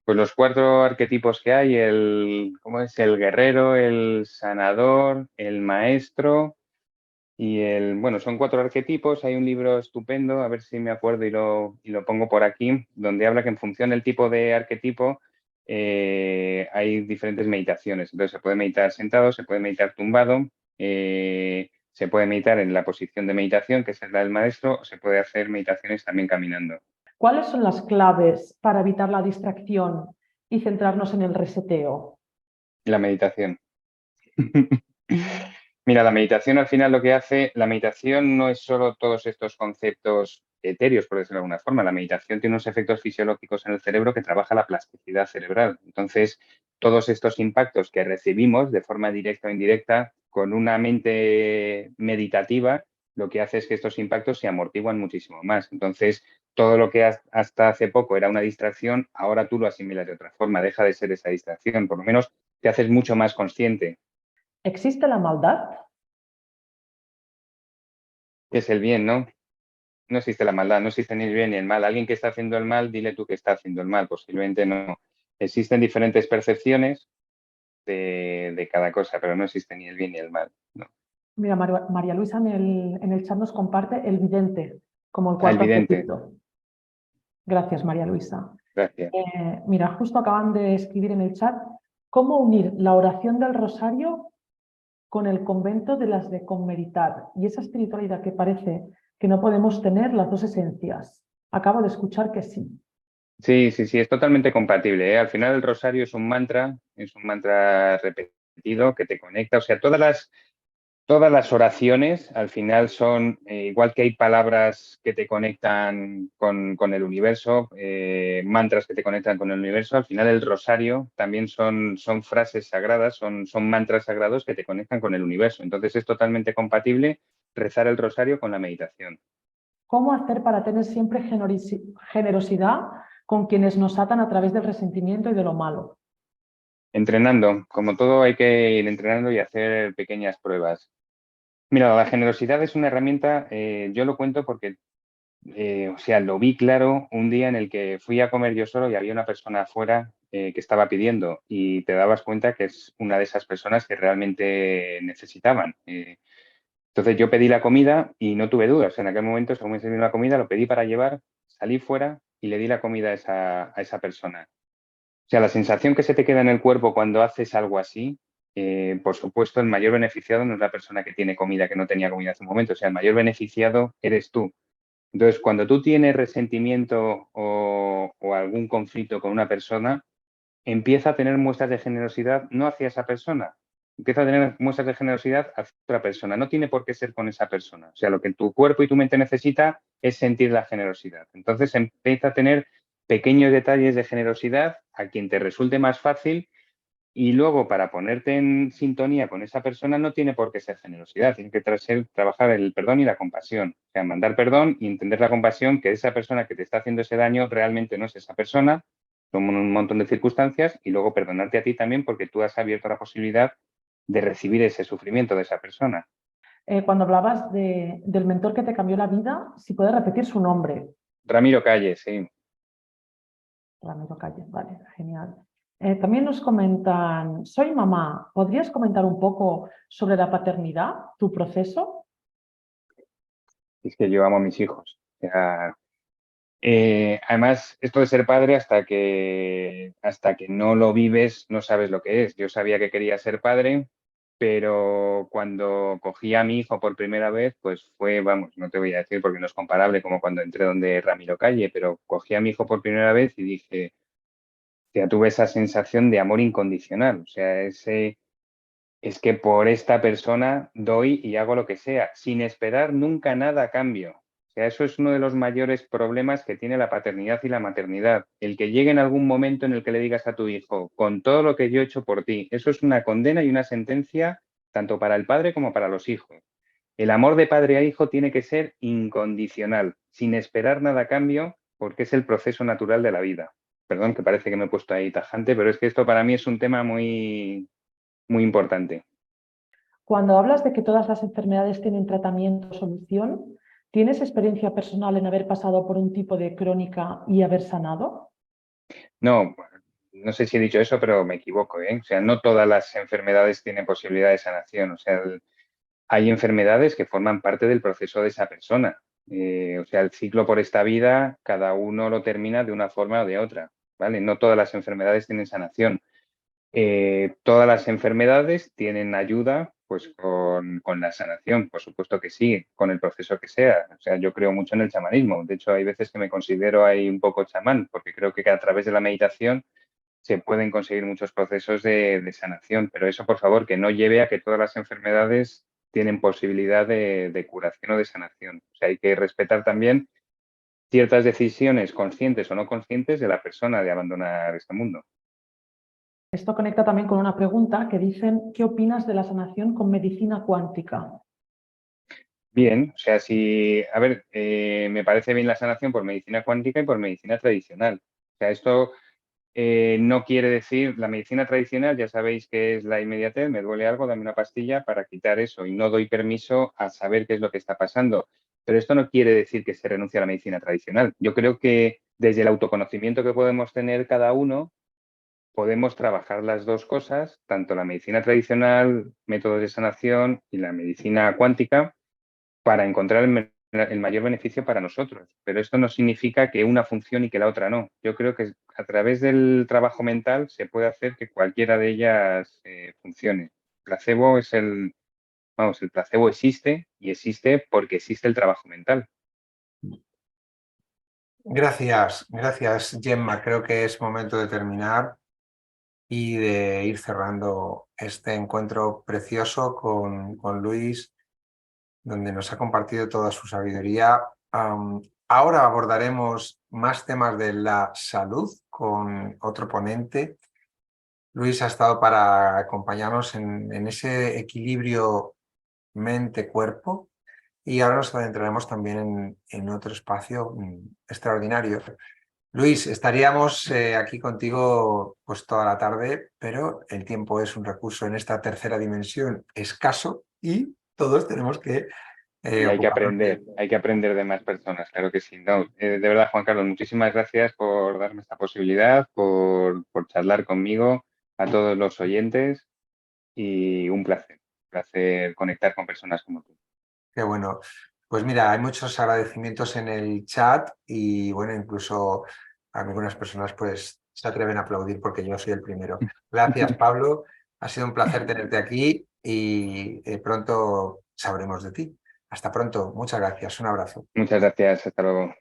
Pues los 4 arquetipos que hay, ¿cómo es? El guerrero, el sanador, el maestro bueno, son 4 arquetipos. Hay un libro estupendo, a ver si me acuerdo y lo pongo por aquí, donde habla que en función del tipo de arquetipo hay diferentes meditaciones. Entonces se puede meditar sentado, se puede meditar tumbado, se puede meditar en la posición de meditación, que es la del maestro, o se puede hacer meditaciones también caminando. ¿Cuáles son las claves para evitar la distracción y centrarnos en el reseteo? La meditación. Mira, la meditación al final lo que hace, la meditación no es solo todos estos conceptos etéreos, por decirlo de alguna forma. La meditación tiene unos efectos fisiológicos en el cerebro que trabaja la plasticidad cerebral. Entonces, todos estos impactos que recibimos de forma directa o indirecta con una mente meditativa, lo que hace es que estos impactos se amortiguan muchísimo más. Entonces, todo lo que hasta hace poco era una distracción, ahora tú lo asimilas de otra forma, deja de ser esa distracción, por lo menos te haces mucho más consciente. ¿Existe la maldad? Que es el bien, ¿no? no existe la maldad, no existe ni el bien ni el mal. Alguien que está haciendo el mal, dile tú que está haciendo el mal. Posiblemente no. Existen diferentes percepciones de cada cosa, pero no existe ni el bien ni el mal. No. Mira, María Luisa en el chat nos comparte el vidente como el Ah, el cuarto vidente. arquetipo. Gracias, María Luisa. Gracias. Mira, justo acaban de escribir en el chat cómo unir la oración del rosario con el convento de las de Conmeritar y esa espiritualidad que parece que no podemos tener las dos esencias. Acabo de escuchar que sí. Sí, sí, sí, es totalmente compatible, ¿eh? Al final el rosario es un mantra repetido que te conecta. O sea, todas las oraciones al final son, igual que hay palabras que te conectan con el universo, mantras que te conectan con el universo, al final el rosario también son frases sagradas, son mantras sagrados que te conectan con el universo. Entonces es totalmente compatible rezar el rosario con la meditación. ¿Cómo hacer para tener siempre generosidad con quienes nos atan a través del resentimiento y de lo malo? Entrenando, como todo hay que ir entrenando y hacer pequeñas pruebas. Mira, la generosidad es una herramienta, yo lo cuento porque, o sea, lo vi claro un día en el que fui a comer yo solo y había una persona afuera que estaba pidiendo y te dabas cuenta que es una de esas personas que realmente necesitaban. Entonces yo pedí la comida y no tuve dudas. En aquel momento, según me sirvió la comida, lo pedí para llevar, salí fuera y le di la comida a esa persona. O sea, la sensación que se te queda en el cuerpo cuando haces algo así, por supuesto, el mayor beneficiado no es la persona que tiene comida, que no tenía comida hace un momento. O sea, el mayor beneficiado eres tú. Entonces, cuando tú tienes resentimiento o algún conflicto con una persona, empieza a tener muestras de generosidad no hacia esa persona, empieza a tener muestras de generosidad hacia otra persona. No tiene por qué ser con esa persona. O sea, lo que tu cuerpo y tu mente necesita es sentir la generosidad. Entonces, empieza a tener pequeños detalles de generosidad a quien te resulte más fácil y luego para ponerte en sintonía con esa persona no tiene por qué ser generosidad, tiene que trabajar el perdón y la compasión. O sea, mandar perdón y entender la compasión que esa persona que te está haciendo ese daño realmente no es esa persona, son un montón de circunstancias y luego perdonarte a ti también porque tú has abierto la posibilidad de recibir ese sufrimiento de esa persona. Cuando hablabas del mentor que te cambió la vida, si puedes repetir su nombre. Ramiro Calle, sí. Ramiro Calle, vale, genial. También nos comentan, soy mamá, ¿podrías comentar un poco sobre la paternidad, tu proceso? Es que yo amo a mis hijos. O sea, además, esto de ser padre, hasta que no lo vives, no sabes lo que es. Yo sabía que quería ser padre, pero cuando cogí a mi hijo por primera vez, pues fue, vamos, no te voy a decir porque no es comparable como cuando entré donde Ramiro Calle, pero cogí a mi hijo por primera vez y dije, ya tuve esa sensación de amor incondicional. O sea, es que por esta persona doy y hago lo que sea, sin esperar nunca nada a cambio. O sea, eso es uno de los mayores problemas que tiene la paternidad y la maternidad. El que llegue en algún momento en el que le digas a tu hijo, con todo lo que yo he hecho por ti, eso es una condena y una sentencia tanto para el padre como para los hijos. El amor de padre a hijo tiene que ser incondicional, sin esperar nada a cambio, porque es el proceso natural de la vida. Perdón, que parece que me he puesto ahí tajante, pero es que esto para mí es un tema muy, muy importante. Cuando hablas de que todas las enfermedades tienen tratamiento o solución, ¿tienes experiencia personal en haber pasado por un tipo de crónica y haber sanado? No, no sé si he dicho eso, pero me equivoco, ¿eh? O sea, no todas las enfermedades tienen posibilidad de sanación. O sea, hay enfermedades que forman parte del proceso de esa persona. O sea, el ciclo por esta vida, cada uno lo termina de una forma o de otra, ¿vale? No todas las enfermedades tienen sanación. Todas las enfermedades tienen ayuda, pues, con la sanación, por supuesto que sí, con el proceso que sea. O sea, yo creo mucho en el chamanismo. De hecho, hay veces que me considero ahí un poco chamán, porque creo que a través de la meditación se pueden conseguir muchos procesos de sanación, pero eso, por favor, que no lleve a que todas las enfermedades tienen posibilidad de curación o de sanación. O sea, hay que respetar también ciertas decisiones conscientes o no conscientes de la persona de abandonar este mundo. Esto conecta también con una pregunta que dicen, ¿qué opinas de la sanación con medicina cuántica? Bien, o sea, si, a ver, me parece bien la sanación por medicina cuántica y por medicina tradicional. O sea, esto no quiere decir, la medicina tradicional, ya sabéis que es la inmediatez, me duele algo, dame una pastilla para quitar eso y no doy permiso a saber qué es lo que está pasando. Pero esto no quiere decir que se renuncie a la medicina tradicional. Yo creo que desde el autoconocimiento que podemos tener cada uno, podemos trabajar las dos cosas, tanto la medicina tradicional, métodos de sanación y la medicina cuántica, para encontrar el mayor beneficio para nosotros. Pero esto no significa que una funcione y que la otra no. Yo creo que a través del trabajo mental se puede hacer que cualquiera de ellas funcione. El placebo existe y existe porque existe el trabajo mental. Gracias, gracias, Gemma. Creo que es momento de terminar y de ir cerrando este encuentro precioso con Luis, donde nos ha compartido toda su sabiduría. Ahora abordaremos más temas de la salud con otro ponente. Luis ha estado para acompañarnos en ese equilibrio mente-cuerpo y ahora nos adentraremos también en otro espacio extraordinario. Luis, estaríamos aquí contigo pues toda la tarde, pero el tiempo es un recurso en esta tercera dimensión escaso y todos tenemos que Y ocuparnos de... hay que aprender de más personas, claro que sí. No, de verdad, Juan Carlos, muchísimas gracias por darme esta posibilidad, por charlar conmigo, a todos los oyentes y un placer conectar con personas como tú. Qué bueno. Pues mira, hay muchos agradecimientos en el chat y bueno, incluso algunas personas pues se atreven a aplaudir porque yo soy el primero. Gracias, Pablo. Ha sido un placer tenerte aquí y pronto sabremos de ti. Hasta pronto. Muchas gracias. Un abrazo. Muchas gracias, hasta luego.